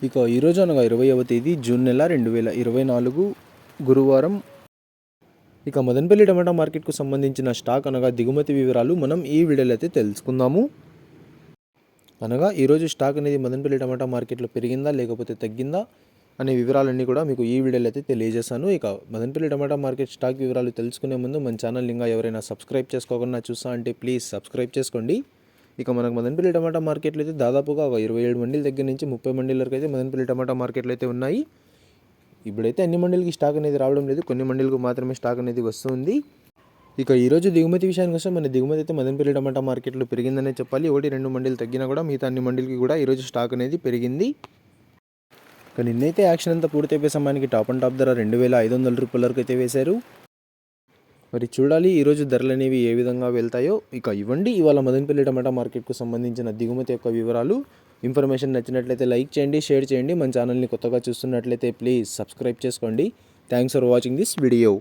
ఇక ఈరోజు అనగా 20వ తేదీ జూన్ నెల 2024 గురువారం. ఇక మదనపల్లి టమాటా మార్కెట్కు సంబంధించిన స్టాక్ అనగా దిగుమతి వివరాలు మనం ఈ వీడియోలో అయితే తెలుసుకుందాము. అనగా ఈరోజు స్టాక్ అనేది మదనపల్లి టమాటా మార్కెట్లో పెరిగిందా లేకపోతే తగ్గిందా అనే వివరాలన్నీ కూడా మీకు ఈ వీడియోలో అయితే తెలియజేస్తాను. ఇక మదనపల్లి టమాటా మార్కెట్ స్టాక్ వివరాలు తెలుసుకునే ముందు మన ఛానల్ ఇంకా ఎవరైనా సబ్స్క్రైబ్ చేసుకోకుండా చూస్తా అంటే ప్లీజ్ సబ్స్క్రైబ్ చేసుకోండి. ఇక మనకు మదనపల్లి టమాటా మార్కెట్లో అయితే దాదాపుగా ఒక 27 మండీల దగ్గర నుంచి 30 మండీల వరకు అయితే మదనపల్లి టమాటా మార్కెట్లో అయితే ఉన్నాయి. ఇప్పుడైతే అన్ని మండీలకి స్టాక్ అనేది రావడం లేదు, కొన్ని మండీలకు మాత్రమే స్టాక్ అనేది వస్తుంది. ఇక ఈరోజు దిగుమతి విషయానికి వస్తే మన దిగుమతి అయితే మదనపల్లి టమాటా మార్కెట్లో పెరిగిందనే చెప్పాలి. 1-2 మండీలు తగ్గినా కూడా మిగతా అన్ని మండీలకి కూడా ఈరోజు స్టాక్ అనేది పెరిగింది. ఇక నిన్నైతే యాక్షన్ అంతా పూర్తయిపోయే సమయానికి టాప్ అండ్ టాప్ ధర 2,500 రూపాయల వరకు అయితే వేశారు. మరి చూడాలి ఈరోజు ధరలు అనేవి ఏ విధంగా వెళ్తాయో. ఇక ఇవ్వండి ఇవాళ మదనపల్లి టమాటా మార్కెట్కు సంబంధించిన దిగుమతి యొక్క వివరాలు. ఇన్ఫర్మేషన్ నచ్చినట్లయితే లైక్ చేయండి, షేర్ చేయండి. మన ఛానల్ని కొత్తగా చూస్తున్నట్లయితే ప్లీజ్ సబ్స్క్రైబ్ చేసుకోండి. Thanks for watching this video.